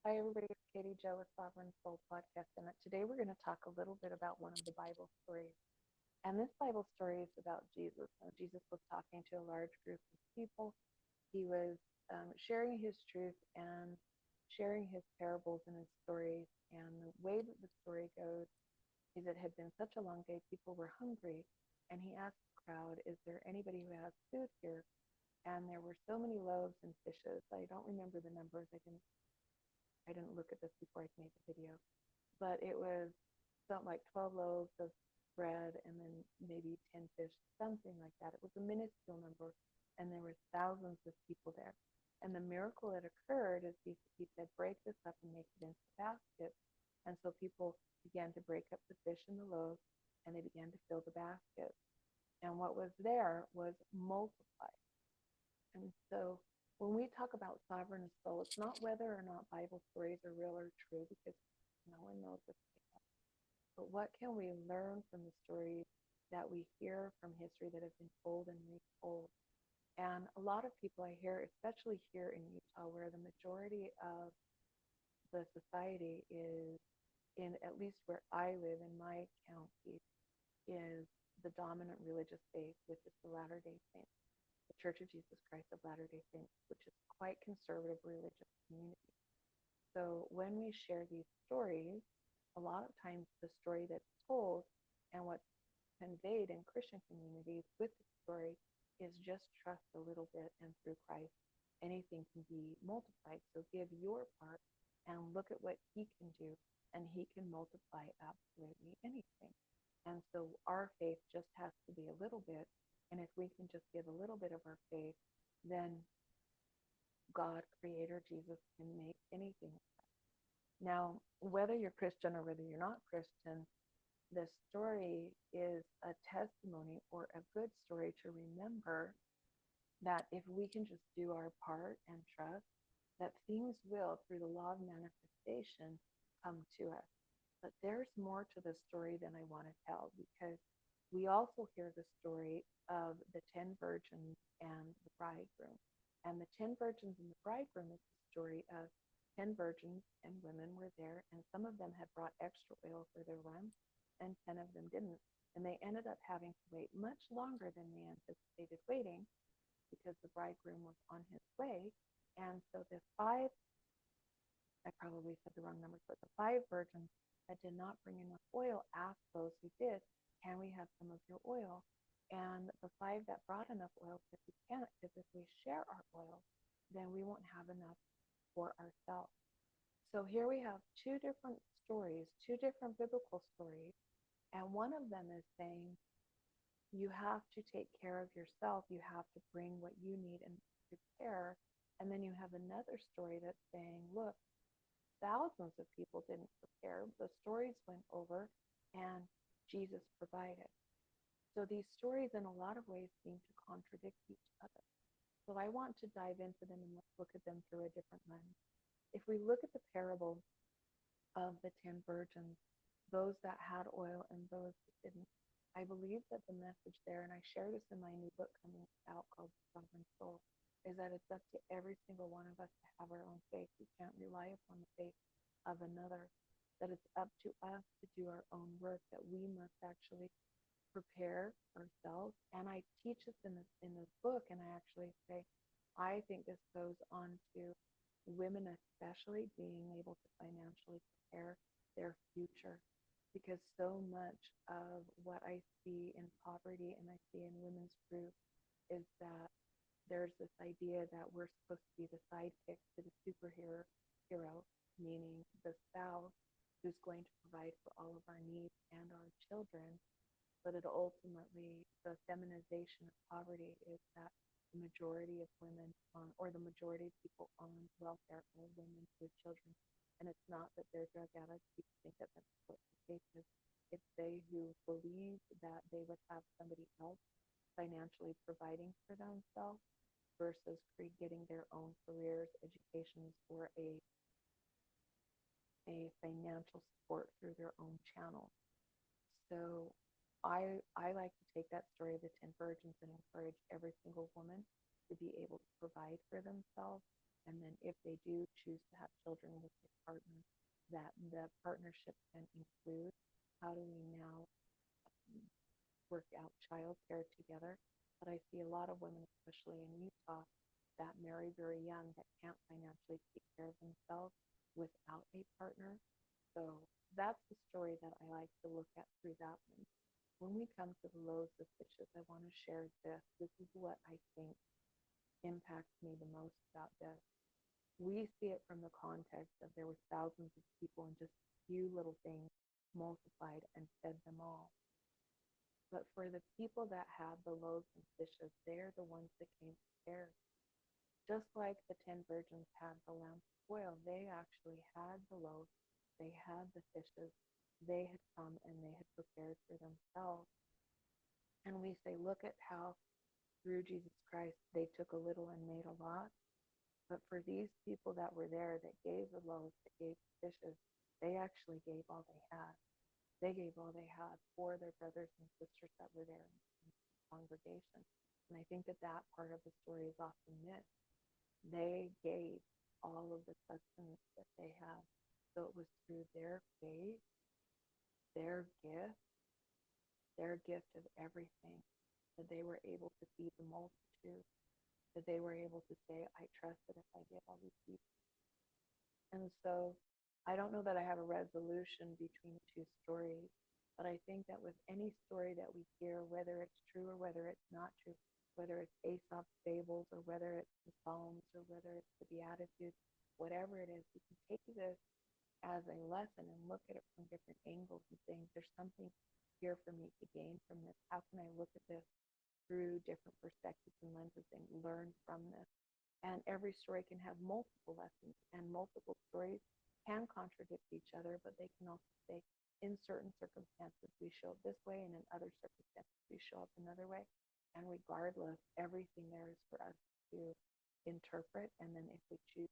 Hi, everybody. It's Katie Joe with Sovereign Soul Podcast. And today we're going to talk a little bit about one of the Bible stories. And this Bible story is about Jesus. Now, Jesus was talking to a large group of people. He was sharing his truth and sharing his parables and his stories. And the way that the story goes is it had been such a long day, people were hungry. And he asked the crowd, is there anybody who has food here? And there were so many loaves and fishes. I don't remember the numbers. I didn't look at this before I made the video, but it was something like 12 loaves of bread and then maybe 10 fish, something like that. It was a minuscule number, and there were thousands of people there. And the miracle that occurred is he said, break this up and make it into baskets. And so people began to break up the fish and the loaves, and they began to fill the baskets. And what was there was multiplied. And so when we talk about sovereign soul, it's not whether or not Bible stories are real or true, because no one knows if they are. But what can we learn from the stories that we hear from history that have been told and retold? And a lot of people I hear, especially here in Utah, where the majority of the society is in, at least where I live in my county, is the dominant religious faith, which is the Latter-day Saints, the Church of Jesus Christ of Latter-day Saints, which is quite conservative religious community. So when we share these stories, a lot of times the story that's told and what's conveyed in Christian communities with the story is just trust a little bit, and through Christ, anything can be multiplied. So give your part and look at what he can do, and he can multiply absolutely anything. And so our faith just has to be a little bit. And if we can just give a little bit of our faith, then God, Creator, Jesus can make anything. Now, whether you're Christian or whether you're not Christian, the story is a testimony or a good story to remember that if we can just do our part and trust, that things will, through the law of manifestation, come to us. But there's more to the story than I want to tell, because we also hear the story of the 10 virgins and the bridegroom. And the 10 virgins and the bridegroom is the story of 10 virgins and women were there, and some of them had brought extra oil for their lamps, and 10 of them didn't. And they ended up having to wait much longer than they anticipated waiting, because the bridegroom was on his way. And so the five, I probably said the wrong numbers, but the five virgins that did not bring enough oil asked those who did, can we have some of your oil? And the five that brought enough oil said, we can't, because if we share our oil, then we won't have enough for ourselves. So here we have two different stories, two different biblical stories. And one of them is saying, you have to take care of yourself. You have to bring what you need and prepare. And then you have another story that's saying, look, thousands of people didn't prepare. The stories went over and Jesus provided. So these stories in a lot of ways seem to contradict each other. So I want to dive into them and let's look at them through a different lens. If we look at the parable of the 10 virgins, those that had oil and those that didn't, I believe that the message there, and I share this in my new book coming out called Sovereign Soul, is that it's up to every single one of us to have our own faith. We can't rely upon the faith of another, that it's up to us to do our own work, that we must actually prepare ourselves. And I teach this in this book, and I actually say, I think this goes on to women especially being able to financially prepare their future, because so much of what I see in poverty and I see in women's group is that there's this idea that we're supposed to be the sidekick to the superhero, meaning the spouse who's going to provide for all of our needs and our children. But it ultimately, the feminization of poverty is that the majority of women or the majority of people on welfare are women with children. And it's not that they're drug addicts. People think that that's what the case is. It's they who believe that they would have somebody else financially providing for themselves versus getting their own careers, educations, or a financial support through their own channel. So I like to take that story of the 10 virgins and encourage every single woman to be able to provide for themselves. And then if they do choose to have children with their partner, that the partnership can include how do we now work out childcare together. But I see a lot of women, especially in Utah, that marry very young that can't financially take care of themselves without a partner. So that's the story that I like to look at through that one. When we come to the loaves of fishes, I want to share this. This is what I think impacts me the most about this. We see it from the context of there were thousands of people and just a few little things multiplied and fed them all. But for the people that had the loaves and fishes, they're the ones that came prepared. Just like the 10 virgins had the lamps of oil, they actually had the loaves, they had the fishes, they had come and they had prepared for themselves. And we say, look at how through Jesus Christ they took a little and made a lot. But for these people that were there, that gave the loaves, that gave the fishes, they actually gave all they had. They gave all they had for their brothers and sisters that were there in the congregation. And I think that that part of the story is often missed. They gave all of the sustenance that they had. So it was through their faith, their gift of everything, that they were able to feed the multitude, that they were able to say, I trust that if I give, I'll receive. And so I don't know that I have a resolution between the two stories, but I think that with any story that we hear, whether it's true or whether it's not true, whether it's Aesop's fables or whether it's the Psalms or whether it's the Beatitudes, whatever it is, we can take this as a lesson and look at it from different angles and saying, there's something here for me to gain from this. How can I look at this through different perspectives and lenses and learn from this? And every story can have multiple lessons, and multiple stories can contradict each other, but they can also say, in certain circumstances, we show up this way, and in other circumstances, we show up another way. And regardless, everything there is for us to interpret, and then if we choose